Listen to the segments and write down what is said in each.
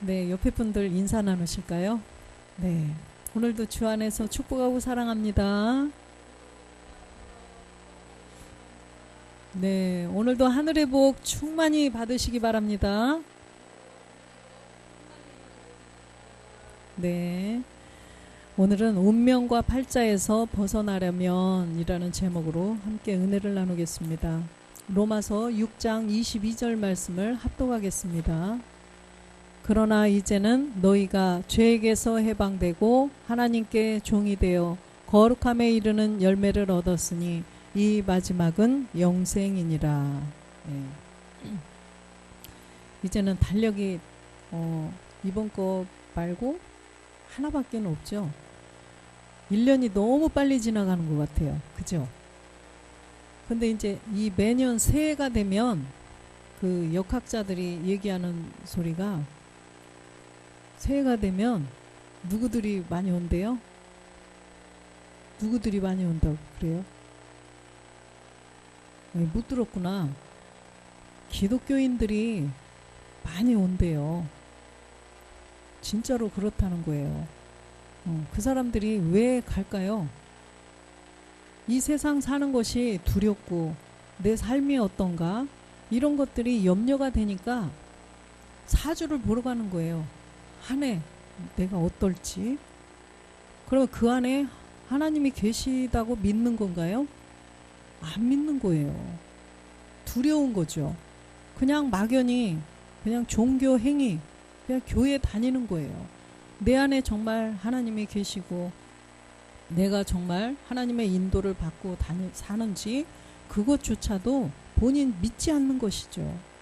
네, 옆에 분들 인사 나누실까요? 네, 오늘도 주 안에서 축복하고 사랑합니다. 네, 오늘도 하늘의 복 충만히 받으시기 바랍니다. 네, 오늘은 운명과 팔자에서 벗어나려면 이라는 제목으로 함께 은혜를 나누겠습니다. 로마서 6장 22절 말씀을 합독하겠습니다. 그러나 이제는 너희가 죄에게서 해방되고 하나님께 종이 되어 거룩함에 이르는 열매를 얻었으니 이 마지막은 영생이니라. 네. 이제는 달력이 이번 거 말고 하나밖에 없죠. 1년이 너무 빨리 지나가는 것 같아요. 그죠? 근데 이제 이 매년 새해가 되면 그 역학자들이 얘기하는 소리가 새해가 되면 누구들이 많이 온대요? 누구들이 많이 온다고 그래요? 못 들었구나. 기독교인들이 많이 온대요. 진짜로 그렇다는 거예요. 그 사람들이 왜 갈까요? 이 세상 사는 것이 두렵고 내 삶이 어떤가 이런 것들이 염려가 되니까 사주를 보러 가는 거예요. 한 해 내가 어떨지. 그러면 그 안에 하나님이 계시다고 믿는 건가요? 안 믿는 거예요. 두려운 거죠. 그냥 막연히 그냥 종교 행위, 그냥 교회 다니는 거예요. 내 안에 정말 하나님이 계시고 내가 정말 하나님의 인도를 받고 사는지 그것조차도 본인 믿지 않는 것이죠.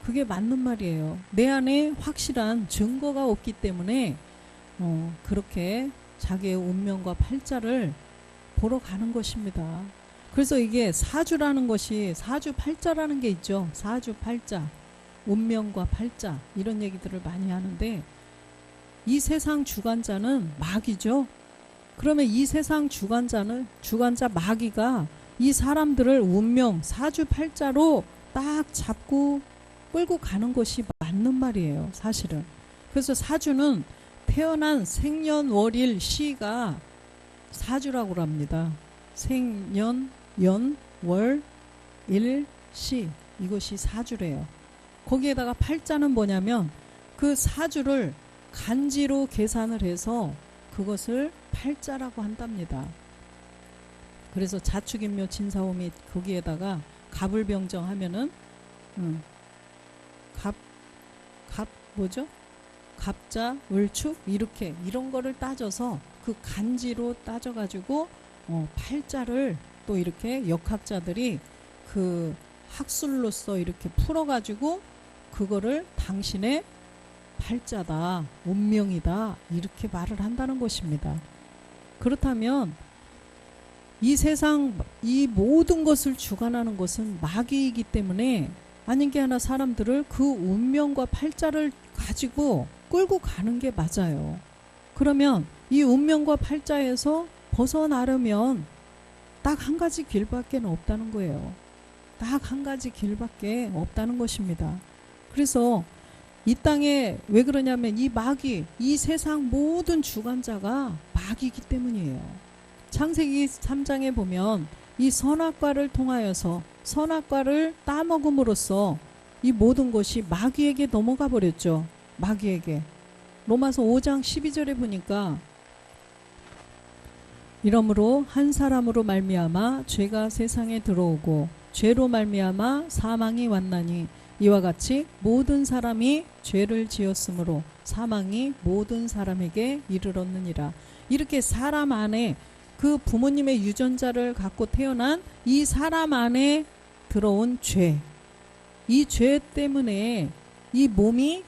그게 맞는 말이에요. 내 안에 확실한 증거가 없기 때문에 그렇게 자기의 운명과 팔자를 보러 가는 것입니다. 그래서 이게 사주라는 것이 사주팔자라는 게 있죠. 사주팔자, 운명과 팔자 이런 얘기들을 많이 하는데 이 세상 주관자는 마귀죠. 그러면 이 세상 주관자 마귀가 이 사람들을 운명, 사주팔자로 딱 잡고 끌고 가는 것이 맞는 말이에요. 사실은. 그래서 사주는 태어난 생년월일 시가 사주라고 합니다. 생년, 연, 월, 일, 시 이것이 사주래요. 거기에다가 팔자는 뭐냐면 그 사주를 간지로 계산을 해서 그것을 팔자라고 한답니다. 그래서 자축인묘 진사오미 거기에다가 갑을병정 하면은 뭐죠? 갑자, 을축 이렇게 이런 거를 따져서 그 간지로 따져가지고 팔자를 또 이렇게 역학자들이 그 학술로서 이렇게 풀어가지고 그거를 당신의 팔자다, 운명이다 이렇게 말을 한다는 것입니다. 그렇다면 이 세상 이 모든 것을 주관하는 것은 마귀이기 때문에 아닌 게 하나 사람들을 그 운명과 팔자를 가지고 끌고 가는 게 맞아요. 그러면 이 운명과 팔자에서 벗어나려면 딱 한 가지 길밖에 없다는 거예요. 딱 한 가지 길밖에 없다는 것입니다. 그래서 이 땅에 왜 그러냐면 이 마귀, 이 세상 모든 주관자가 마귀이기 때문이에요. 창세기 3장에 보면 이 선악과를 통하여서 선악과를 따먹음으로써 이 모든 것이 마귀에게 넘어가 버렸죠. 마귀에게. 로마서 5장 12절에 보니까 이러므로 한 사람으로 말미암아 죄가 세상에 들어오고 죄로 말미암아 사망이 왔나니 이와 같이 모든 사람이 죄를 지었으므로 사망이 모든 사람에게 이르렀느니라. 이렇게 사람 안에 그 부모님의 유전자를 갖고 태어난 이 사람 안에 들어온 죄, 이 죄 때문에 이 몸이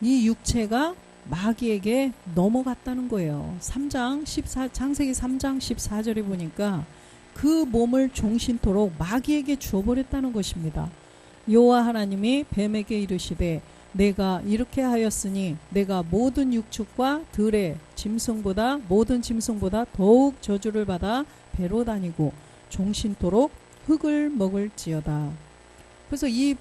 이 육체가 마귀에게 넘어갔다는 거예요. 창세기 3장 14절에 보니까 그 몸을 종신토록 마귀에게 주어버렸다는 것입니다. 여호와 하나님이 뱀에게 이르시되 내가 이렇게 하였으니 내가 모든 육축과 들의 짐승보다 모든 짐승보다 더욱 저주를 받아 배로 다니고 종신토록 흙을 먹을지어다. 그래서 이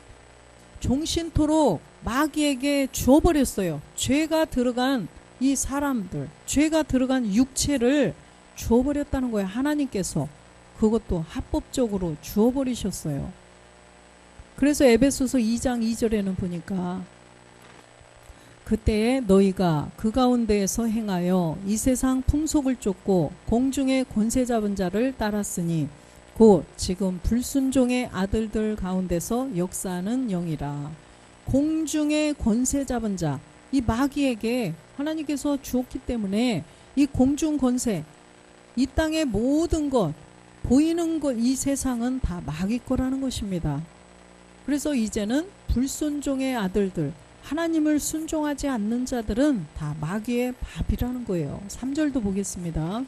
종신토록 마귀에게 주어버렸어요. 죄가 들어간 이 사람들, 죄가 들어간 육체를 주어버렸다는 거예요. 하나님께서 그것도 합법적으로 주어버리셨어요. 그래서 에베소서 2장 2절에는 보니까 그때에 너희가 그 가운데에서 행하여 이 세상 풍속을 쫓고 공중의 권세 잡은 자를 따랐으니 곧 지금 불순종의 아들들 가운데서 역사하는 영이라. 공중의 권세 잡은 자, 이 마귀에게 하나님께서 주었기 때문에 이 공중 권세, 이 땅의 모든 것, 보이는 것, 이 세상은 다 마귀 거라는 것입니다. 그래서 이제는 불순종의 아들들, 하나님을 순종하지 않는 자들은 다 마귀의 밥이라는 거예요. 3절도 보겠습니다.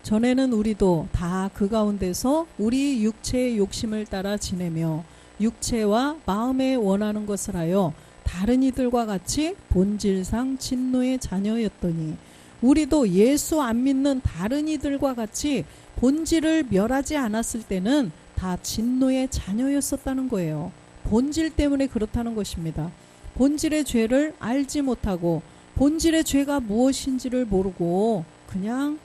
전에는 우리도 다 그 가운데서 우리 육체의 욕심을 따라 지내며 육체와 마음에 원하는 것을 하여 다른 이들과 같이 본질상 진노의 자녀였더니 우리도 예수 안 믿는 다른 이들과 같이 본질을 멸하지 않았을 때는 다 진노의 자녀였었다는 거예요. 본질 때문에 그렇다는 것입니다. 본질의 죄를 알지 못하고 본질의 죄가 무엇인지를 모르고 그냥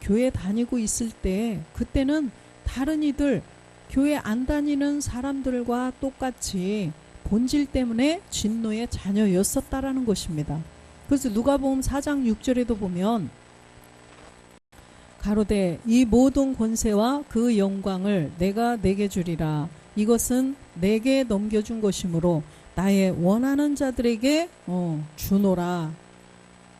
교회 다니고 있을 때 그때는 다른 이들, 교회 안 다니는 사람들과 똑같이 본질 때문에 진노의 자녀였었다라는 것입니다. 그래서 누가복음 4장 6절에도 보면 가로되 이 모든 권세와 그 영광을 내가 내게 주리라. 이것은 내게 넘겨준 것이므로 나의 원하는 자들에게 주노라.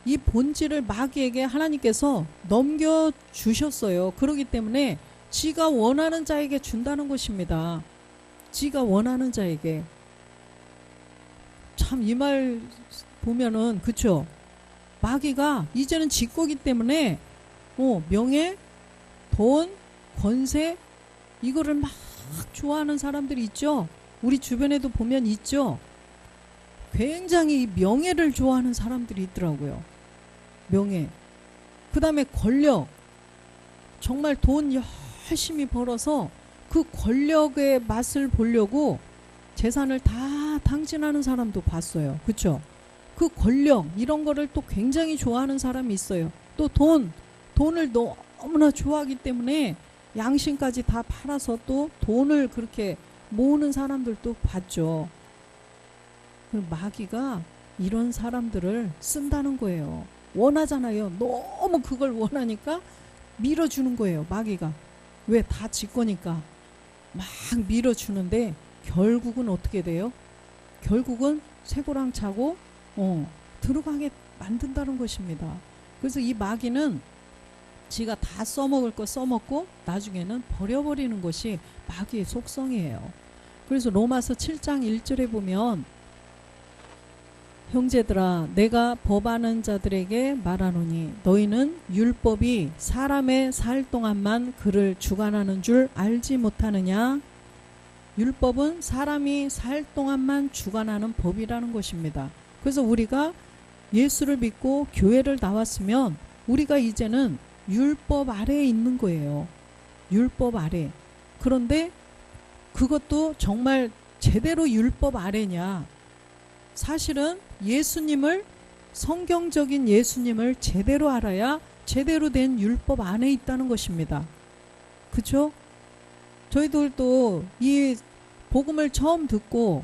이 본질을 마귀에게 하나님께서 넘겨주셨어요. 그렇기 때문에 지가 원하는 자에게 준다는 것입니다. 지가 원하는 자에게. 참 이 말 보면은 그쵸? 마귀가 이제는 지 거기 때문에 명예, 돈, 권세 이거를 막 좋아하는 사람들이 있죠. 우리 주변에도 보면 있죠. 굉장히 명예를 좋아하는 사람들이 있더라고요. 명예. 그 다음에 권력. 정말 돈 열심히 벌어서 그 권력의 맛을 보려고 재산을 다 탕진하는 사람도 봤어요. 그쵸? 그 권력 이런 거를 또 굉장히 좋아하는 사람이 있어요. 또 돈을 너무나 좋아하기 때문에 양심까지 다 팔아서 또 돈을 그렇게 모으는 사람들도 봤죠. 그 마귀가 이런 사람들을 쓴다는 거예요. 원하잖아요. 너무 그걸 원하니까 밀어주는 거예요. 마귀가. 왜? 다 지 거니까 막 밀어주는데 결국은 어떻게 돼요? 결국은 쇠고랑 차고 들어가게 만든다는 것입니다. 그래서 이 마귀는 지가 다 써먹을 거 써먹고 나중에는 버려버리는 것이 마귀의 속성이에요. 그래서 로마서 7장 1절에 보면 형제들아 내가 법하는 자들에게 말하노니 너희는 율법이 사람의 살 동안만 그를 주관하는 줄 알지 못하느냐. 율법은 사람이 살 동안만 주관하는 법이라는 것입니다. 그래서 우리가 예수를 믿고 교회를 나왔으면 우리가 이제는 율법 아래에 있는 거예요. 율법 아래. 그런데 그것도 정말 제대로 율법 아래냐. 사실은 예수님을, 성경적인 예수님을 제대로 알아야 제대로 된 율법 안에 있다는 것입니다. 그쵸? 저희들도 이 복음을 처음 듣고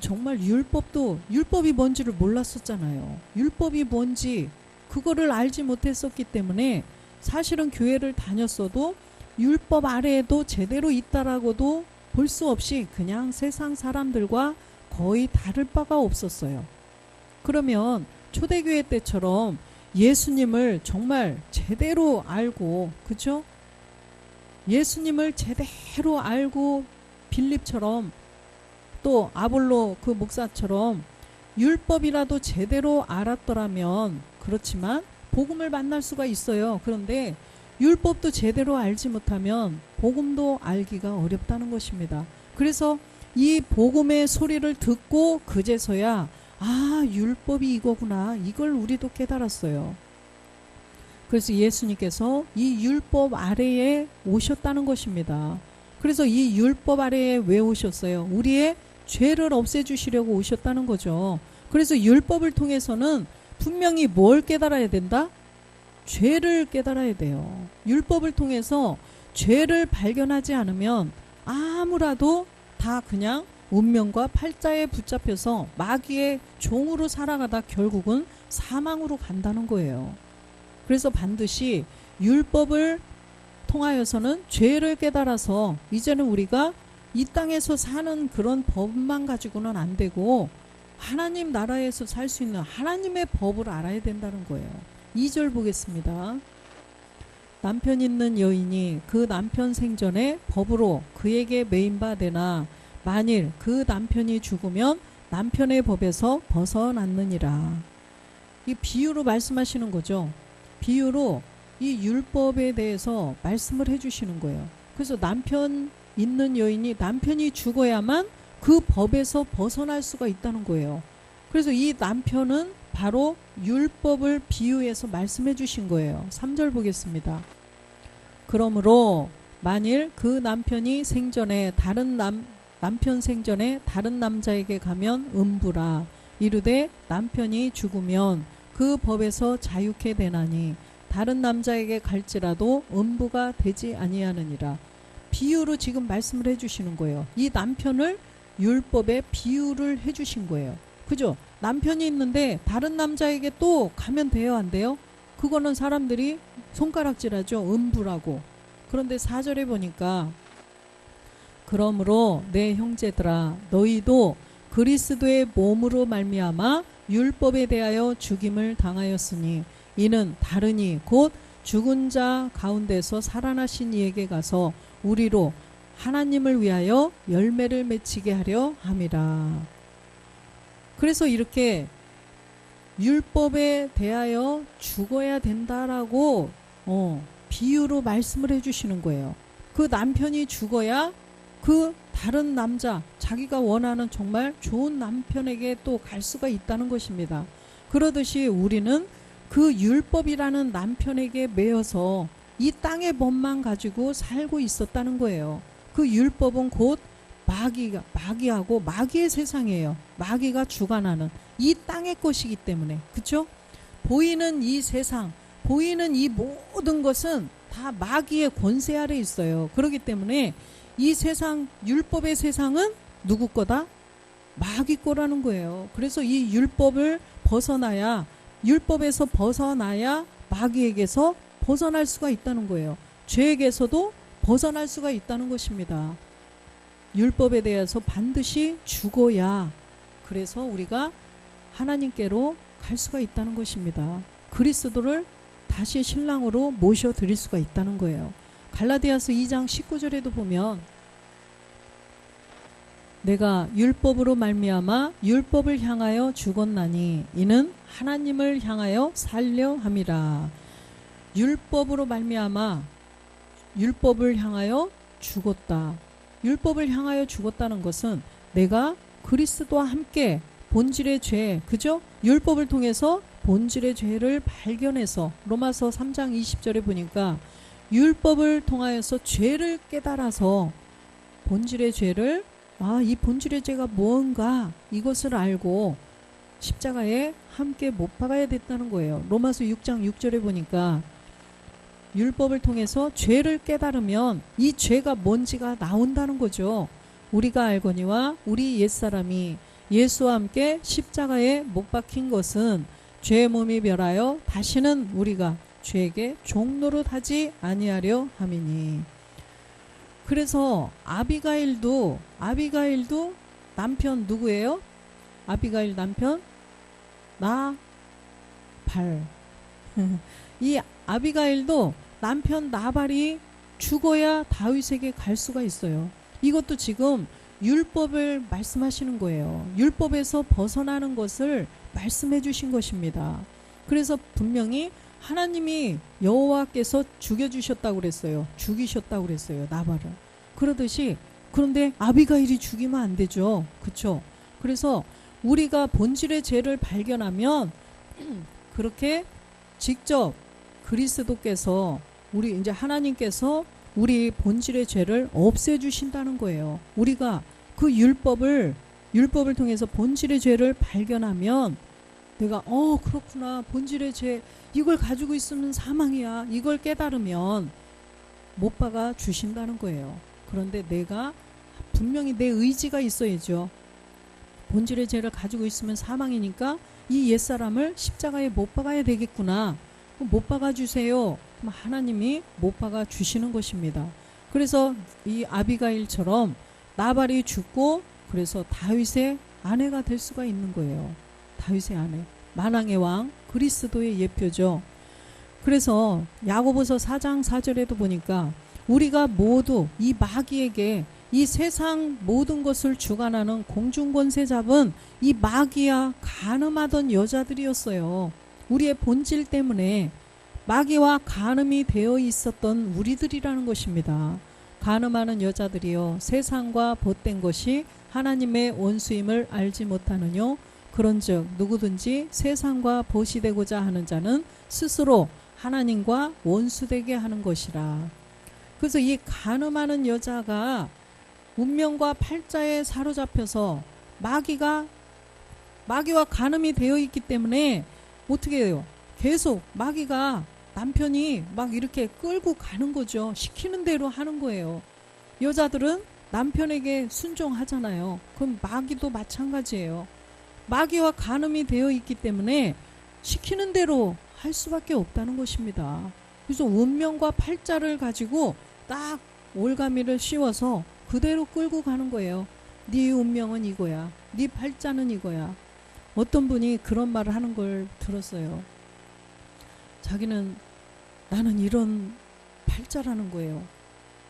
정말 율법이 뭔지를 몰랐었잖아요. 율법이 뭔지 그거를 알지 못했었기 때문에 사실은 교회를 다녔어도 율법 아래에도 제대로 있다라고도 볼 수 없이 그냥 세상 사람들과 거의 다를 바가 없었어요. 그러면 초대교회 때처럼 예수님을 정말 제대로 알고, 그죠? 예수님을 제대로 알고 빌립처럼 또 아볼로 그 목사처럼 율법이라도 제대로 알았더라면 그렇지만 복음을 만날 수가 있어요. 그런데 율법도 제대로 알지 못하면 복음도 알기가 어렵다는 것입니다. 그래서 이 복음의 소리를 듣고 그제서야 율법이 이거구나. 이걸 우리도 깨달았어요. 그래서 예수님께서 이 율법 아래에 오셨다는 것입니다. 그래서 이 율법 아래에 왜 오셨어요? 우리의 죄를 없애주시려고 오셨다는 거죠. 그래서 율법을 통해서는 분명히 뭘 깨달아야 된다? 죄를 깨달아야 돼요. 율법을 통해서 죄를 발견하지 않으면 아무라도 다 그냥 운명과 팔자에 붙잡혀서 마귀의 종으로 살아가다 결국은 사망으로 간다는 거예요. 그래서 반드시 율법을 통하여서는 죄를 깨달아서 이제는 우리가 이 땅에서 사는 그런 법만 가지고는 안 되고 하나님 나라에서 살 수 있는 하나님의 법을 알아야 된다는 거예요. 2절 보겠습니다. 남편 있는 여인이 그 남편 생전에 법으로 그에게 매인 바 되나 만일 그 남편이 죽으면 남편의 법에서 벗어났느니라. 이 비유로 말씀하시는 거죠. 비유로 이 율법에 대해서 말씀을 해주시는 거예요. 그래서 남편 있는 여인이 남편이 죽어야만 그 법에서 벗어날 수가 있다는 거예요. 그래서 이 남편은 바로 율법을 비유해서 말씀해 주신 거예요. 3절 보겠습니다. 그러므로 만일 그 남편이 생전에 남편 생전에 다른 남자에게 가면 음부라 이르되 남편이 죽으면 그 법에서 자유케 되나니 다른 남자에게 갈지라도 음부가 되지 아니하느니라. 비유로 지금 말씀을 해주시는 거예요. 이 남편을 율법의 비유를 해주신 거예요. 그죠? 남편이 있는데 다른 남자에게 또 가면 돼요, 안 돼요? 그거는 사람들이 손가락질하죠. 음부라고. 그런데 4절에 보니까 그러므로 내 형제들아 너희도 그리스도의 몸으로 말미암아 율법에 대하여 죽임을 당하였으니 이는 다르니 곧 죽은 자 가운데서 살아나신 이에게 가서 우리로 하나님을 위하여 열매를 맺히게 하려 함이라. 그래서 이렇게 율법에 대하여 죽어야 된다라고 비유로 말씀을 해주시는 거예요. 그 남편이 죽어야 그 다른 남자, 자기가 원하는 정말 좋은 남편에게 또 갈 수가 있다는 것입니다. 그러듯이 우리는 그 율법이라는 남편에게 매여서 이 땅의 법만 가지고 살고 있었다는 거예요. 그 율법은 곧 마귀하고 마귀의 세상이에요. 마귀가 주관하는 이 땅의 것이기 때문에, 그렇죠? 보이는 이 세상, 보이는 이 모든 것은 다 마귀의 권세 아래 있어요. 그렇기 때문에 이 세상, 율법의 세상은 누구 거다? 마귀 거라는 거예요. 그래서 이 율법을 벗어나야, 율법에서 벗어나야 마귀에게서 벗어날 수가 있다는 거예요. 죄에게서도 벗어날 수가 있다는 것입니다. 율법에 대해서 반드시 죽어야 그래서 우리가 하나님께로 갈 수가 있다는 것입니다. 그리스도를 다시 신랑으로 모셔드릴 수가 있다는 거예요. 갈라디아서 2장 19절에도 보면 내가 율법으로 말미암아 율법을 향하여 죽었나니 이는 하나님을 향하여 살려 함이라. 율법으로 말미암아 율법을 향하여 죽었다. 율법을 향하여 죽었다는 것은 내가 그리스도와 함께 본질의 죄, 그죠? 율법을 통해서 본질의 죄를 발견해서 로마서 3장 20절에 보니까 율법을 통하여서 죄를 깨달아서 본질의 죄를 이 본질의 죄가 무언가 이것을 알고 십자가에 함께 못 박아야 됐다는 거예요. 로마서 6장 6절에 보니까 율법을 통해서 죄를 깨달으면 이 죄가 뭔지가 나온다는 거죠. 우리가 알거니와 우리 옛사람이 예수와 함께 십자가에 못 박힌 것은 죄의 몸이 멸하여 다시는 우리가 죄에게 종노릇하지 아니하려 함이니. 그래서 아비가일도 남편 누구예요? 아비가일 남편 나발. 이 아비가일도 남편 나발이 죽어야 다윗에게 갈 수가 있어요. 이것도 지금 율법을 말씀하시는 거예요. 율법에서 벗어나는 것을 말씀해 주신 것입니다. 그래서 분명히 하나님이 여호와께서 죽여주셨다고 그랬어요. 죽이셨다고 그랬어요. 나발을. 그러듯이 그런데 아비가일이 죽이면 안 되죠. 그렇죠? 그래서 우리가 본질의 죄를 발견하면 그렇게 직접 그리스도께서 우리 이제 하나님께서 우리 본질의 죄를 없애주신다는 거예요. 우리가 그 율법을 율법을 통해서 본질의 죄를 발견하면 내가 그렇구나, 본질의 죄 이걸 가지고 있으면 사망이야, 이걸 깨달으면 못 박아 주신다는 거예요. 그런데 내가 분명히 내 의지가 있어야죠. 본질의 죄를 가지고 있으면 사망이니까 이 옛사람을 십자가에 못 박아야 되겠구나. 못 박아 주세요. 그럼 하나님이 못 박아 주시는 것입니다. 그래서 이 아비가일처럼 나발이 죽고 그래서 다윗의 아내가 될 수가 있는 거예요. 다윗의 아내, 만왕의 왕, 그리스도의 예표죠. 그래서 야고보서 4장 4절에도 보니까 우리가 모두 이 마귀에게 이 세상 모든 것을 주관하는 공중권세 잡은 이 마귀야 간음하던 여자들이었어요. 우리의 본질 때문에 마귀와 간음이 되어 있었던 우리들이라는 것입니다. 간음하는 여자들이요, 세상과 벗된 것이 하나님의 원수임을 알지 못하느뇨. 그런즉 누구든지 세상과 벗이 되고자 하는 자는 스스로 하나님과 원수되게 하는 것이라. 그래서 이 간음하는 여자가 운명과 팔자에 사로잡혀서 마귀와 간음이 되어 있기 때문에 어떻게 해요? 계속 마귀가 남편이 막 이렇게 끌고 가는 거죠. 시키는 대로 하는 거예요. 여자들은 남편에게 순종하잖아요. 그럼 마귀도 마찬가지예요. 마귀와 간음이 되어 있기 때문에 시키는 대로 할 수밖에 없다는 것입니다. 그래서 운명과 팔자를 가지고 딱 올가미를 씌워서 그대로 끌고 가는 거예요. 네 운명은 이거야, 네 팔자는 이거야. 어떤 분이 그런 말을 하는 걸 들었어요. 자기는 나는 이런 팔자라는 거예요.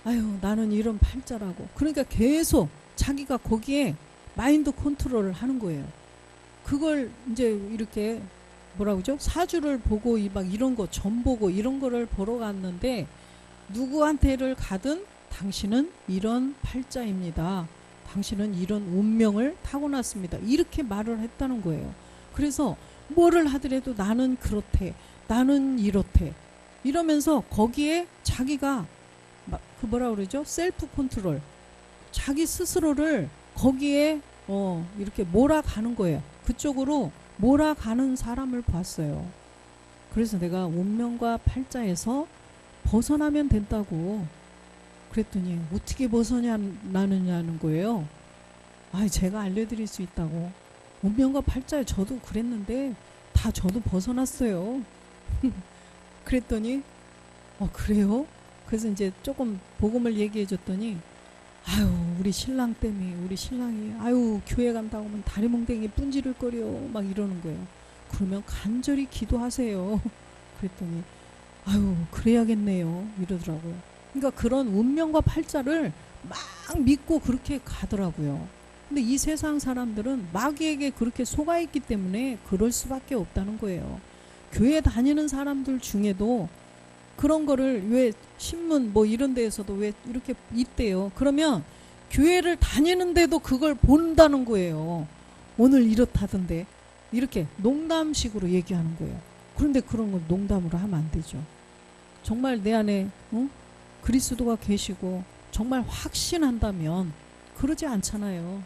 아유, 나는 이런 팔자라고. 그러니까 계속 자기가 거기에 마인드 컨트롤을 하는 거예요. 그걸 이제 이렇게 뭐라고 그러죠? 사주를 보고 막 이런 거 점 보고 이런 거를 보러 갔는데 누구한테를 가든 당신은 이런 팔자입니다. 당신은 이런 운명을 타고났습니다. 이렇게 말을 했다는 거예요. 그래서 뭐를 하더라도 나는 그렇대, 나는 이렇대 이러면서 거기에 자기가 그 뭐라 그러죠? 셀프 컨트롤, 자기 스스로를 거기에 이렇게 몰아가는 거예요. 그쪽으로 몰아가는 사람을 봤어요. 그래서 내가 운명과 팔자에서 벗어나면 된다고 그랬더니 어떻게 벗어나느냐는 거예요. 제가 알려드릴 수 있다고. 운명과 팔자에 저도 그랬는데 다 저도 벗어났어요. 그랬더니 그래요? 그래서 이제 조금 복음을 얘기해 줬더니 우리 신랑 때문에 우리 신랑이 교회 간다고 하면 다리 몽댕이 분지를 거려 막 이러는 거예요. 그러면 간절히 기도하세요. 그랬더니 그래야겠네요 이러더라고요. 그러니까 그런 운명과 팔자를 막 믿고 그렇게 가더라고요. 근데 이 세상 사람들은 마귀에게 그렇게 속아 있기 때문에 그럴 수밖에 없다는 거예요. 교회 다니는 사람들 중에도 그런 거를 왜 신문 뭐 이런 데에서도 왜 이렇게 있대요. 그러면 교회를 다니는데도 그걸 본다는 거예요. 오늘 이렇다던데 이렇게 농담식으로 얘기하는 거예요. 그런데 그런 건 농담으로 하면 안 되죠. 정말 내 안에 그리스도가 계시고 정말 확신한다면 그러지 않잖아요.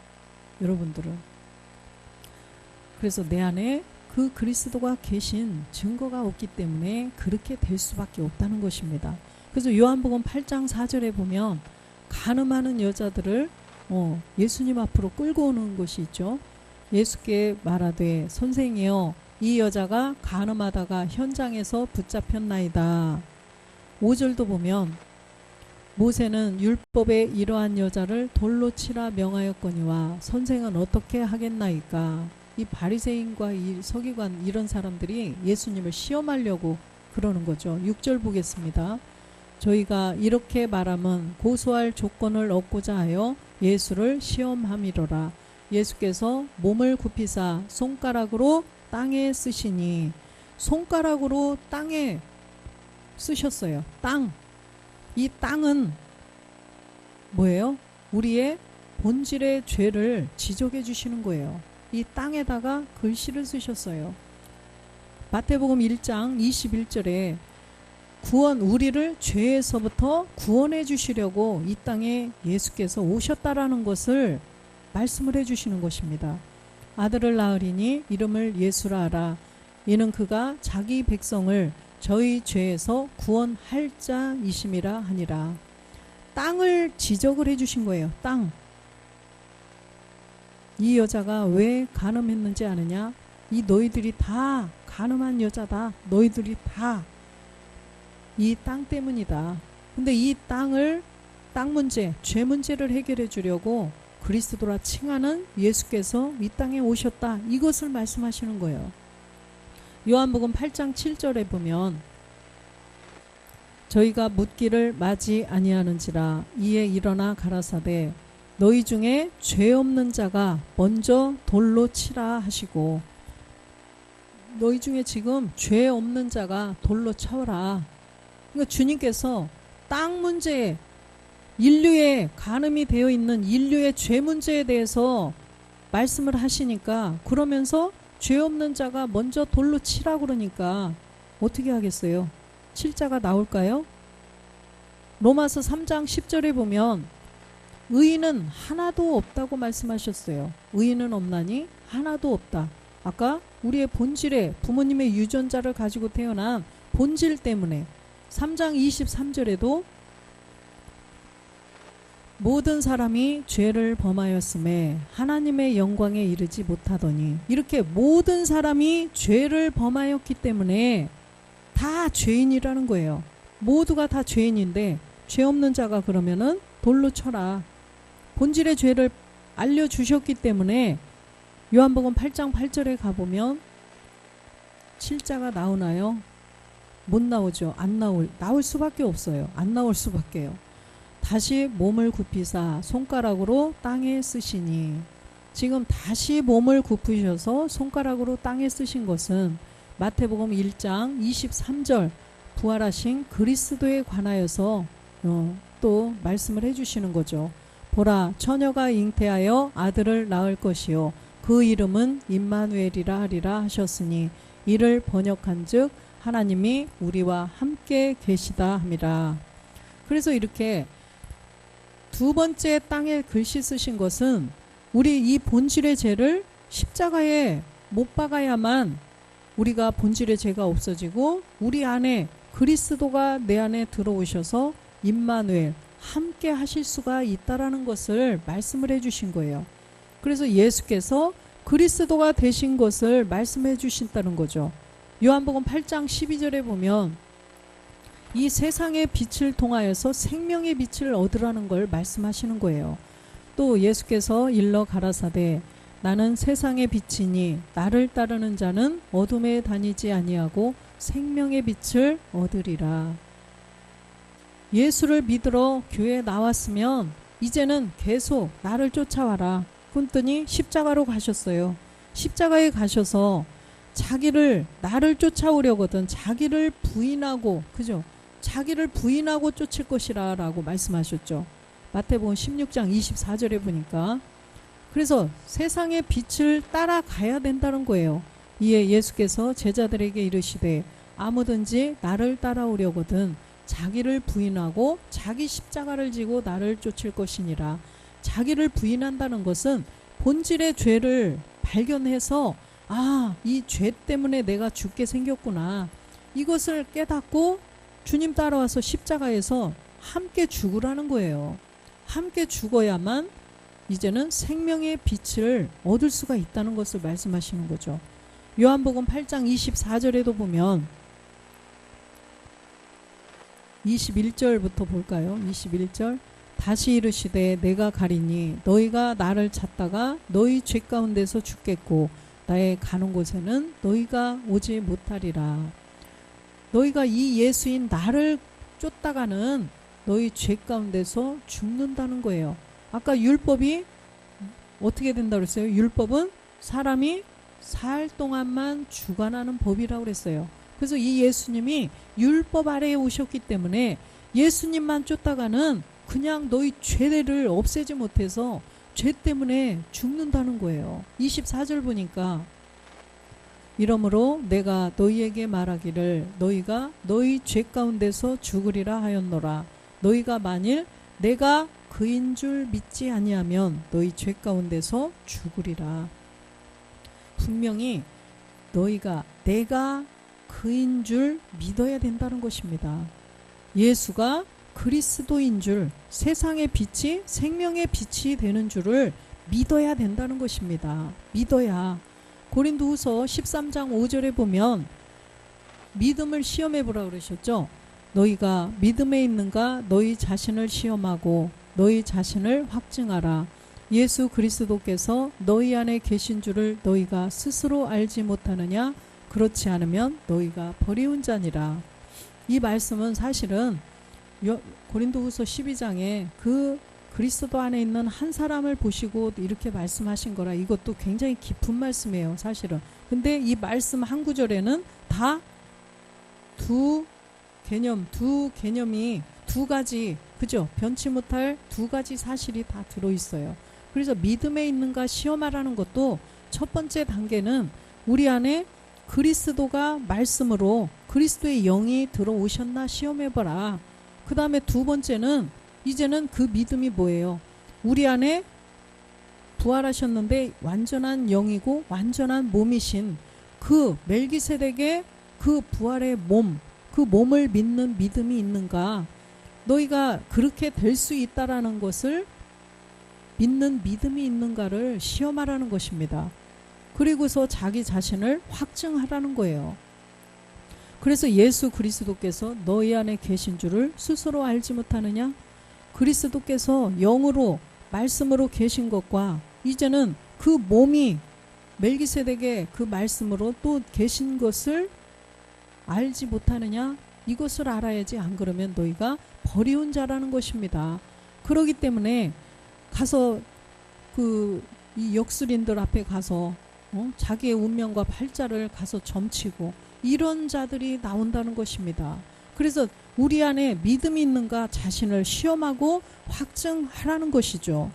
여러분들은. 그래서 내 안에 그 그리스도가 계신 증거가 없기 때문에 그렇게 될 수밖에 없다는 것입니다. 그래서 요한복음 8장 4절에 보면 간음하는 여자들을 예수님 앞으로 끌고 오는 것이 있죠. 예수께 말하되 선생이여 이 여자가 간음하다가 현장에서 붙잡혔나이다. 5절도 보면 모세는 율법에 이러한 여자를 돌로 치라 명하였거니와 선생은 어떻게 하겠나이까. 이 바리새인과 이 서기관 이런 사람들이 예수님을 시험하려고 그러는 거죠. 6절 보겠습니다. 저희가 이렇게 말함은 고소할 조건을 얻고자 하여 예수를 시험함이로라. 예수께서 몸을 굽히사 손가락으로 땅에 쓰시니, 손가락으로 땅에 쓰셨어요. 땅. 이 땅은 뭐예요? 우리의 본질의 죄를 지적해 주시는 거예요. 이 땅에다가 글씨를 쓰셨어요. 마태복음 1장 21절에 우리를 죄에서부터 구원해 주시려고 이 땅에 예수께서 오셨다라는 것을 말씀을 해주시는 것입니다. 아들을 낳으리니 이름을 예수라 하라. 이는 그가 자기 백성을 저희 죄에서 구원할 자이심이라 하니라. 땅을 지적을 해주신 거예요. 땅. 이 여자가 왜 간음했는지 아느냐? 이 너희들이 다 간음한 여자다. 너희들이 다 이 땅 때문이다. 근데 이 땅을, 땅 문제, 죄 문제를 해결해 주려고 그리스도라 칭하는 예수께서 이 땅에 오셨다. 이것을 말씀하시는 거예요. 요한복음 8장 7절에 보면 저희가 묻기를 마지 아니하는지라 이에 일어나 가라사대 너희 중에 죄 없는 자가 먼저 돌로 치라 하시고, 너희 중에 지금 죄 없는 자가 돌로 쳐라. 그러니까 주님께서 땅 문제에, 인류의 간음이 되어 있는 인류의 죄 문제에 대해서 말씀을 하시니까, 그러면서 죄 없는 자가 먼저 돌로 치라 그러니까 어떻게 하겠어요? 칠 자가 나올까요? 로마서 3장 10절에 보면 의인은 하나도 없다고 말씀하셨어요. 의인은 없나니 하나도 없다. 아까 우리의 본질에, 부모님의 유전자를 가지고 태어난 본질 때문에 3장 23절에도 모든 사람이 죄를 범하였음에 하나님의 영광에 이르지 못하더니, 이렇게 모든 사람이 죄를 범하였기 때문에 다 죄인이라는 거예요. 모두가 다 죄인인데 죄 없는 자가 그러면은 돌로 쳐라. 본질의 죄를 알려주셨기 때문에 요한복음 8장 8절에 가보면 칠자가 나오나요? 못 나오죠. 나올 수밖에 없어요. 안 나올 수밖에요. 다시 몸을 굽히사 손가락으로 땅에 쓰시니, 지금 다시 몸을 굽히셔서 손가락으로 땅에 쓰신 것은 마태복음 1장 23절 부활하신 그리스도에 관하여서 또 말씀을 해주시는 거죠. 보라, 처녀가 잉태하여 아들을 낳을 것이요 그 이름은 임마누엘이라 하리라 하셨으니 이를 번역한즉 하나님이 우리와 함께 계시다 함이라. 그래서 이렇게 두 번째 땅에 글씨 쓰신 것은 우리 이 본질의 죄를 십자가에 못 박아야만 우리가 본질의 죄가 없어지고 우리 안에 그리스도가 내 안에 들어오셔서 임마누엘 함께 하실 수가 있다라는 것을 말씀을 해주신 거예요. 그래서 예수께서 그리스도가 되신 것을 말씀해 주신다는 거죠. 요한복음 8장 12절에 보면 이 세상의 빛을 통하여서 생명의 빛을 얻으라는 걸 말씀하시는 거예요. 또 예수께서 일러 가라사대 나는 세상의 빛이니 나를 따르는 자는 어둠에 다니지 아니하고 생명의 빛을 얻으리라. 예수를 믿으러 교회에 나왔으면 이제는 계속 나를 쫓아와라. 그랬더니 십자가로 가셨어요. 십자가에 가셔서 나를 쫓아오려거든 자기를 부인하고, 그죠? 자기를 부인하고 쫓을 것이라 라고 말씀하셨죠. 마태복음 16장 24절에 보니까. 그래서 세상의 빛을 따라가야 된다는 거예요. 이에 예수께서 제자들에게 이르시되 아무든지 나를 따라오려거든 자기를 부인하고 자기 십자가를 지고 나를 쫓을 것이니라. 자기를 부인한다는 것은 본질의 죄를 발견해서 이 죄 때문에 내가 죽게 생겼구나. 이것을 깨닫고 주님 따라와서 십자가에서 함께 죽으라는 거예요. 함께 죽어야만 이제는 생명의 빛을 얻을 수가 있다는 것을 말씀하시는 거죠. 요한복음 8장 24절에도 보면 21절부터 볼까요? 21절 다시 이르시되 내가 가리니 너희가 나를 찾다가 너희 죄 가운데서 죽겠고 나의 가는 곳에는 너희가 오지 못하리라. 너희가 이 예수인 나를 쫓다가는 너희 죄 가운데서 죽는다는 거예요. 아까 율법이 어떻게 된다고 그랬어요? 율법은 사람이 살 동안만 주관하는 법이라고 그랬어요. 그래서 이 예수님이 율법 아래에 오셨기 때문에 예수님만 쫓다가는 그냥 너희 죄를 없애지 못해서 죄 때문에 죽는다는 거예요. 24절 보니까 이러므로 내가 너희에게 말하기를 너희가 너희 죄 가운데서 죽으리라 하였노라. 너희가 만일 내가 그인 줄 믿지 아니하면 너희 죄 가운데서 죽으리라. 분명히 너희가 내가 그인 줄 믿어야 된다는 것입니다. 예수가 그리스도인 줄, 세상의 빛이 생명의 빛이 되는 줄을 믿어야 된다는 것입니다. 믿어야. 고린도후서 13장 5절에 보면 믿음을 시험해 보라 그러셨죠. 너희가 믿음에 있는가 너희 자신을 시험하고 너희 자신을 확증하라. 예수 그리스도께서 너희 안에 계신 줄을 너희가 스스로 알지 못하느냐? 그렇지 않으면 너희가 버리운 자니라. 이 말씀은 사실은 고린도후서 12장에 그 그리스도 안에 있는 한 사람을 보시고 이렇게 말씀하신 거라. 이것도 굉장히 깊은 말씀이에요, 사실은. 근데 이 말씀 한 구절에는 다 두 개념이 두 가지, 그죠? 변치 못할 두 가지 사실이 다 들어있어요. 그래서 믿음에 있는가 시험하라는 것도 첫 번째 단계는 우리 안에 그리스도가 말씀으로 그리스도의 영이 들어오셨나 시험해봐라. 그 다음에 두 번째는 이제는 그 믿음이 뭐예요? 우리 안에 부활하셨는데 완전한 영이고 완전한 몸이신 그 멜기세덱의 그 부활의 몸, 그 몸을 믿는 믿음이 있는가? 너희가 그렇게 될 수 있다라는 것을 믿는 믿음이 있는가를 시험하라는 것입니다. 그리고서 자기 자신을 확증하라는 거예요. 그래서 예수 그리스도께서 너희 안에 계신 줄을 스스로 알지 못하느냐? 그리스도께서 영으로 말씀으로 계신 것과 이제는 그 몸이 멜기세덱의 그 말씀으로 또 계신 것을 알지 못하느냐? 이것을 알아야지. 안 그러면 너희가 버리운 자라는 것입니다. 그러기 때문에 가서 이 역술인들 앞에 가서 자기의 운명과 팔자를 가서 점치고 이런 자들이 나온다는 것입니다. 그래서 우리 안에 믿음이 있는가 자신을 시험하고 확증하라는 것이죠.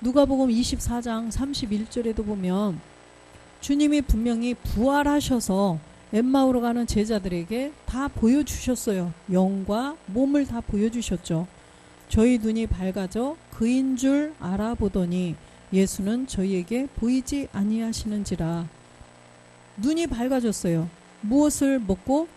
누가복음 24장 31절에도 보면 주님이 분명히 부활하셔서 엠마오로 가는 제자들에게 다 보여주셨어요. 영과 몸을 다 보여주셨죠. 저희 눈이 밝아져 그인 줄 알아보더니 예수는 저희에게 보이지 아니하시는지라. 눈이 밝아졌어요. 무엇을 먹고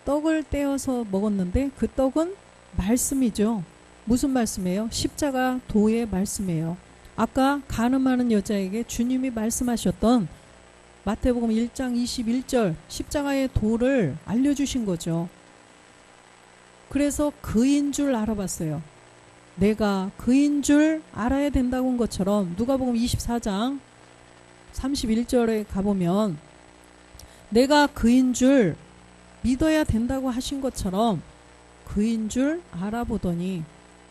떡을 떼어서 먹었는데 그 떡은 말씀이죠. 무슨 말씀이에요? 십자가 도의 말씀이에요. 아까 간음하는 여자에게 주님이 말씀하셨던 마태복음 1장 21절 십자가의 도를 알려주신 거죠. 그래서 그인 줄 알아봤어요. 내가 그인 줄 알아야 된다고 한 것처럼 누가복음 24장 31절에 가보면 내가 그인 줄 믿어야 된다고 하신 것처럼 그인 줄 알아보더니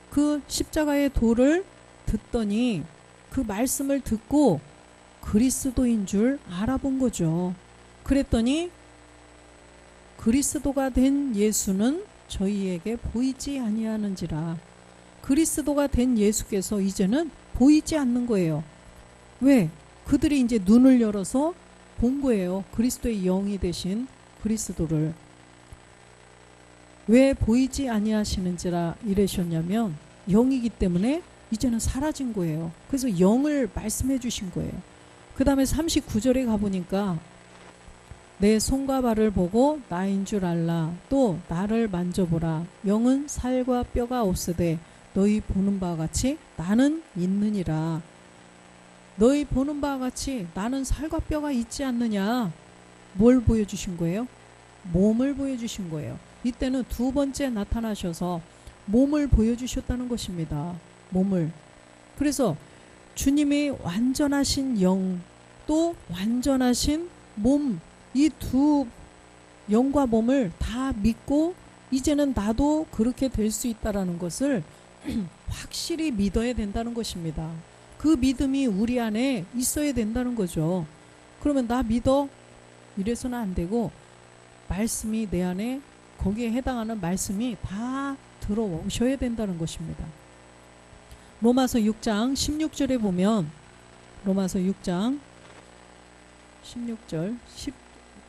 그 십자가의 도를 듣더니 그 말씀을 듣고 그리스도인 줄 알아본 거죠. 그랬더니 그리스도가 된 예수는 저희에게 보이지 아니하는지라. 그리스도가 된 예수께서 이제는 보이지 않는 거예요. 왜? 그들이 이제 눈을 열어서 본 거예요. 그리스도의 영이 되신 그리스도를. 왜 보이지 아니하시는지라 이러셨냐면 영이기 때문에 이제는 사라진 거예요. 그래서 영을 말씀해 주신 거예요. 그 다음에 39절에 가보니까 내 손과 발을 보고 나인 줄 알라. 또 나를 만져보라. 영은 살과 뼈가 없으되 너희 보는 바와 같이 나는 있느니라. 너희 보는 바와 같이 나는 살과 뼈가 있지 않느냐. 뭘 보여주신 거예요? 몸을 보여주신 거예요. 이때는 두 번째 나타나셔서 몸을 보여주셨다는 것입니다. 몸을. 그래서 주님이 완전하신 영, 또 완전하신 몸, 이 두 영과 몸을 다 믿고 이제는 나도 그렇게 될 수 있다라는 것을 확실히 믿어야 된다는 것입니다. 그 믿음이 우리 안에 있어야 된다는 거죠. 그러면 나 믿어? 이래서는 안 되고 말씀이 내 안에 거기에 해당하는 말씀이 다 들어오셔야 된다는 것입니다. 로마서 6장 16절에 보면 로마서 6장 16절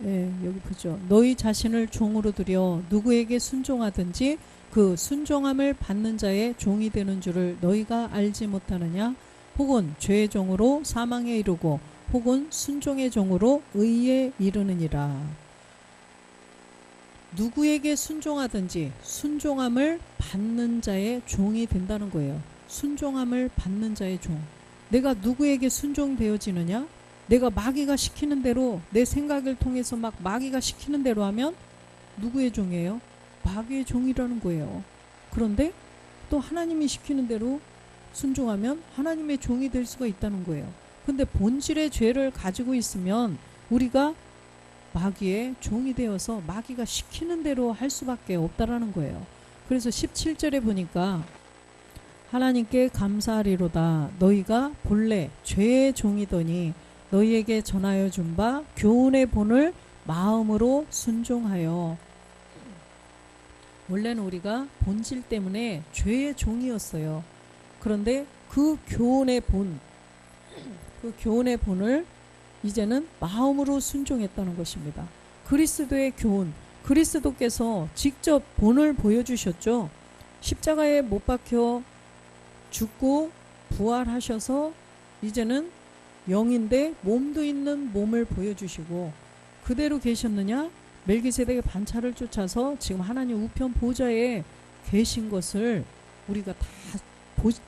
여기 보죠. 너희 자신을 종으로 들여 누구에게 순종하든지 그 순종함을 받는 자의 종이 되는 줄을 너희가 알지 못하느냐? 혹은 죄의 종으로 사망에 이르고 혹은 순종의 종으로 의에 이르느니라. 누구에게 순종하든지 순종함을 받는 자의 종이 된다는 거예요. 순종함을 받는 자의 종. 내가 누구에게 순종되어지느냐? 내가 마귀가 시키는 대로 내 생각을 통해서 막 마귀가 시키는 대로 하면 누구의 종이에요? 마귀의 종이라는 거예요. 그런데 또 하나님이 시키는 대로 순종하면 하나님의 종이 될 수가 있다는 거예요. 근데 본질의 죄를 가지고 있으면 우리가 마귀의 종이 되어서 마귀가 시키는 대로 할 수밖에 없다라는 거예요. 그래서 17절에 보니까 하나님께 감사하리로다. 너희가 본래 죄의 종이더니 너희에게 전하여 준 바 교훈의 본을 마음으로 순종하여. 원래는 우리가 본질 때문에 죄의 종이었어요. 그런데 그 교훈의 본을 이제는 마음으로 순종했다는 것입니다. 그리스도의 교훈, 그리스도께서 직접 본을 보여주셨죠. 십자가에 못 박혀 죽고 부활하셔서 이제는 영인데 몸도 있는 몸을 보여주시고 그대로 계셨느냐? 멜기세덱의 반차를 쫓아서 지금 하나님 우편 보좌에 계신 것을 우리가 다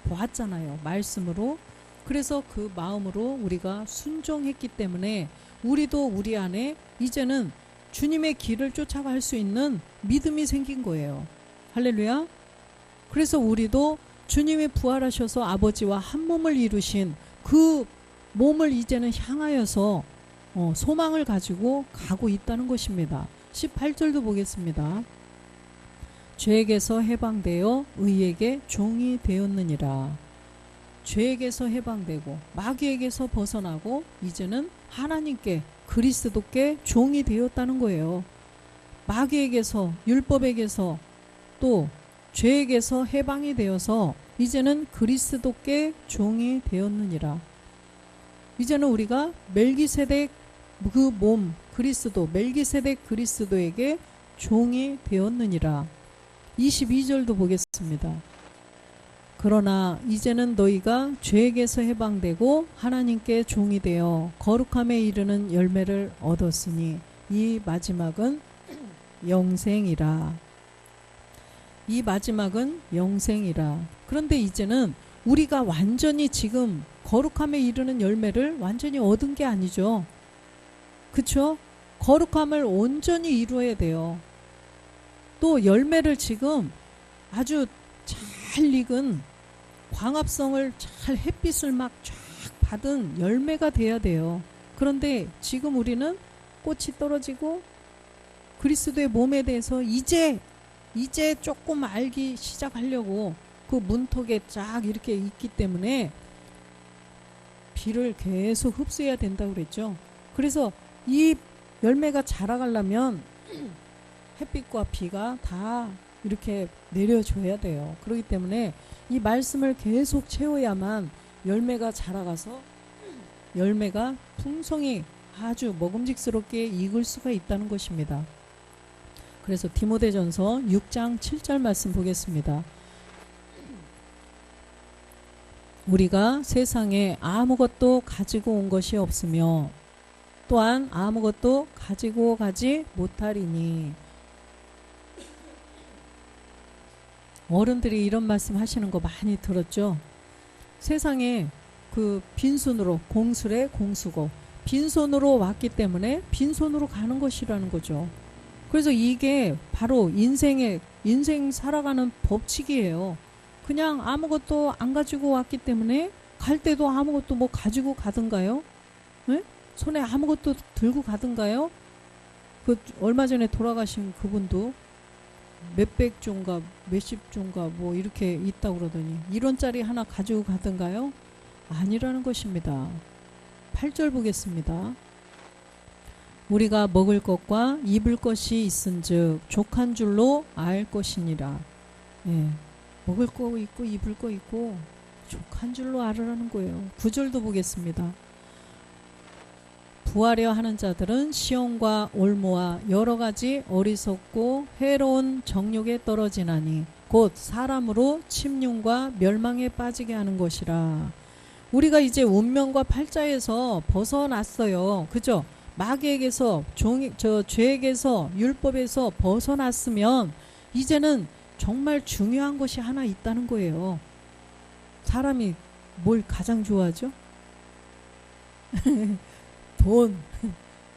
보았잖아요. 말씀으로. 그래서 그 마음으로 우리가 순종했기 때문에 우리도 우리 안에 이제는 주님의 길을 쫓아갈 수 있는 믿음이 생긴 거예요. 할렐루야. 그래서 우리도 주님이 부활하셔서 아버지와 한 몸을 이루신 그 몸을 이제는 향하여서 소망을 가지고 가고 있다는 것입니다. 18절도 보겠습니다. 죄에게서 해방되어 의에게 종이 되었느니라. 죄에게서 해방되고 마귀에게서 벗어나고 이제는 하나님께 그리스도께 종이 되었다는 거예요. 마귀에게서 율법에게서 또 죄에게서 해방이 되어서 이제는 그리스도께 종이 되었느니라. 이제는 우리가 멜기세덱 그 몸 그리스도 멜기세덱 그리스도에게 종이 되었느니라. 22절도 보겠습니다. 그러나 이제는 너희가 죄에게서 해방되고 하나님께 종이 되어 거룩함에 이르는 열매를 얻었으니 이 마지막은 영생이라. 이 마지막은 영생이라. 그런데 이제는 우리가 완전히 지금 거룩함에 이르는 열매를 완전히 얻은 게 아니죠. 그쵸? 거룩함을 온전히 이루어야 돼요. 또 열매를 지금 아주 잘 익은 광합성을 잘 햇빛을 막 쫙 받은 열매가 돼야 돼요. 그런데 지금 우리는 꽃이 떨어지고 그리스도의 몸에 대해서 이제 조금 알기 시작하려고 그 문턱에 쫙 이렇게 있기 때문에 비를 계속 흡수해야 된다고 그랬죠. 그래서 이 열매가 자라가려면 햇빛과 비가 다 이렇게 내려줘야 돼요. 그렇기 때문에 이 말씀을 계속 채워야만 열매가 자라가서 열매가 풍성히 아주 먹음직스럽게 익을 수가 있다는 것입니다. 그래서 디모데전서 6장 7절 말씀 보겠습니다. 우리가 세상에 아무것도 가지고 온 것이 없으며 또한 아무것도 가지고 가지 못하리니. 어른들이 이런 말씀 하시는 거 많이 들었죠. 세상에 그 빈손으로 공수래 공수고 빈손으로 왔기 때문에 빈손으로 가는 것이라는 거죠. 그래서 이게 바로 인생 살아가는 법칙이에요. 그냥 아무것도 안 가지고 왔기 때문에 갈 때도 아무것도 뭐 가지고 가든가요? 네? 손에 아무것도 들고 가든가요? 그 얼마 전에 돌아가신 그분도 몇백 종가 몇십 종가 뭐 이렇게 있다고 그러더니 1원짜리 하나 가지고 가든가요? 아니라는 것입니다. 8절 보겠습니다. 우리가 먹을 것과 입을 것이 있은즉 족한 줄로 알 것이니라. 예, 먹을 거 있고 입을 거 있고 족한 줄로 알으라는 거예요. 9절도 보겠습니다. 부하려 하는 자들은 시험과 올무와 여러 가지 어리석고 해로운 정욕에 떨어지나니 곧 사람으로 침륜과 멸망에 빠지게 하는 것이라. 우리가 이제 운명과 팔자에서 벗어났어요. 그죠? 마귀에게서 죄에게서 율법에서 벗어났으면 이제는 정말 중요한 것이 하나 있다는 거예요. 사람이 뭘 가장 좋아하죠? 돈.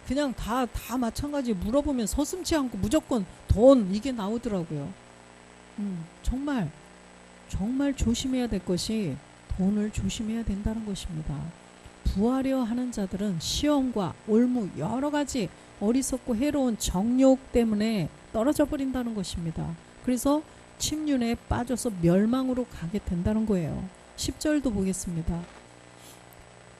그냥 다 마찬가지. 물어보면 서슴지 않고 무조건 돈, 이게 나오더라고요. 정말 조심해야 될 것이 돈을 조심해야 된다는 것입니다. 부하려 하는 자들은 시험과 올무 여러 가지 어리석고 해로운 정욕 때문에 떨어져 버린다는 것입니다. 그래서 침륜에 빠져서 멸망으로 가게 된다는 거예요. 10절도 보겠습니다.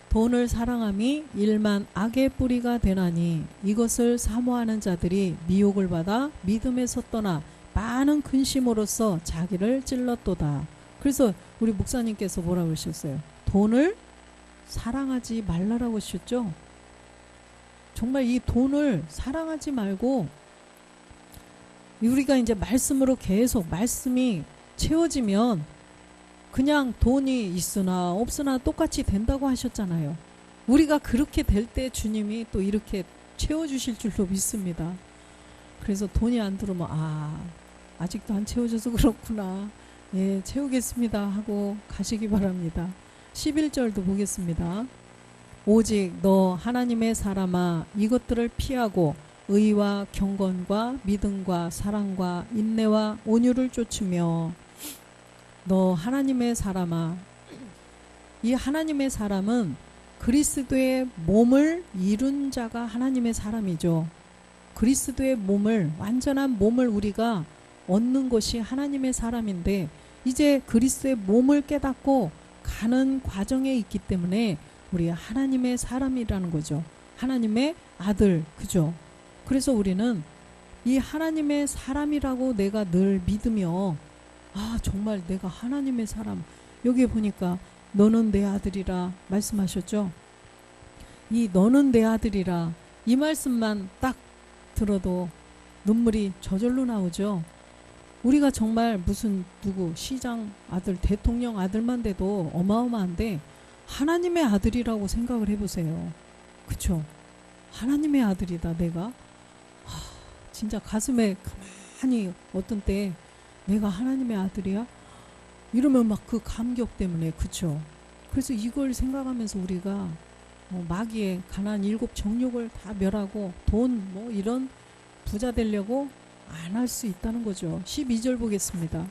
돈을 사랑함이 일만 악의 뿌리가 되나니 이것을 사모하는 자들이 미혹을 받아 믿음에서 떠나 많은 근심으로써 자기를 찔렀도다. 그래서 우리 목사님께서 뭐라고 하셨어요? 돈을 사랑하지 말라라고 하셨죠? 정말 이 돈을 사랑하지 말고 우리가 이제 말씀으로 계속 말씀이 채워지면 그냥 돈이 있으나 없으나 똑같이 된다고 하셨잖아요. 우리가 그렇게 될 때 주님이 또 이렇게 채워주실 줄로 믿습니다. 그래서 돈이 안 들어오면 아직도 안 채워져서 그렇구나. 예, 채우겠습니다 하고 가시기 바랍니다. 11절도 보겠습니다. 오직 너 하나님의 사람아 이것들을 피하고 의와 경건과 믿음과 사랑과 인내와 온유를 쫓으며. 너 하나님의 사람아. 이 하나님의 사람은 그리스도의 몸을 이룬 자가 하나님의 사람이죠. 그리스도의 몸을, 완전한 몸을 우리가 얻는 것이 하나님의 사람인데 이제 그리스도의 몸을 깨닫고 가는 과정에 있기 때문에 우리 하나님의 사람이라는 거죠. 하나님의 아들, 그죠? 그래서 우리는 이 하나님의 사람이라고 내가 늘 믿으며 정말 내가 하나님의 사람. 여기 보니까 너는 내 아들이라 말씀하셨죠. 이 너는 내 아들이라 이 말씀만 딱 들어도 눈물이 저절로 나오죠. 우리가 정말 무슨 누구 시장 아들, 대통령 아들만 돼도 어마어마한데 하나님의 아들이라고 생각을 해보세요. 그쵸? 하나님의 아들이다 내가. 진짜 가슴에 가만히 어떤 때 내가 하나님의 아들이야? 이러면 막 그 감격 때문에. 그쵸? 그래서 이걸 생각하면서 우리가 마귀의 가난 7 정욕을 다 멸하고 돈 이런 부자 되려고 안 할 수 있다는 거죠. 12절 보겠습니다.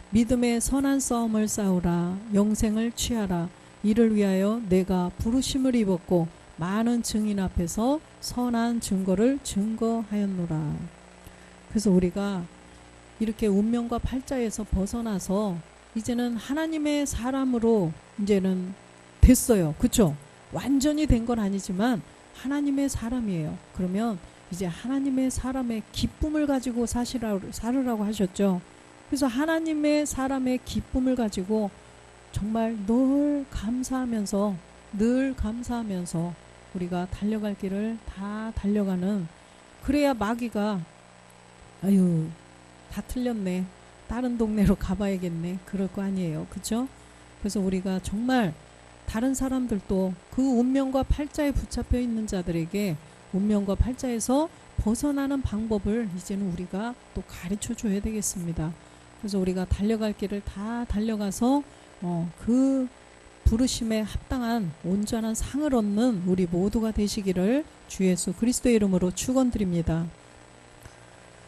믿음의 선한 싸움을 싸우라. 영생을 취하라. 이를 위하여 내가 부르심을 입었고 많은 증인 앞에서 선한 증거를 증거하였노라. 그래서 우리가 이렇게 운명과 팔자에서 벗어나서 이제는 하나님의 사람으로 이제는 됐어요. 그쵸? 완전히 된 건 아니지만 하나님의 사람이에요. 그러면 이제 하나님의 사람의 기쁨을 가지고 살으라고 하셨죠. 그래서 하나님의 사람의 기쁨을 가지고 정말 늘 감사하면서 우리가 달려갈 길을 다 달려가는, 그래야 마귀가 다 틀렸네, 다른 동네로 가봐야겠네, 그럴 거 아니에요. 그쵸? 그래서 우리가 정말 다른 사람들도 그 운명과 팔자에 붙잡혀 있는 자들에게 운명과 팔자에서 벗어나는 방법을 이제는 우리가 또 가르쳐 줘야 되겠습니다. 그래서 우리가 달려갈 길을 다 달려가서 그 부르심에 합당한 온전한 상을 얻는 우리 모두가 되시기를 주 예수 그리스도의 이름으로 축원드립니다.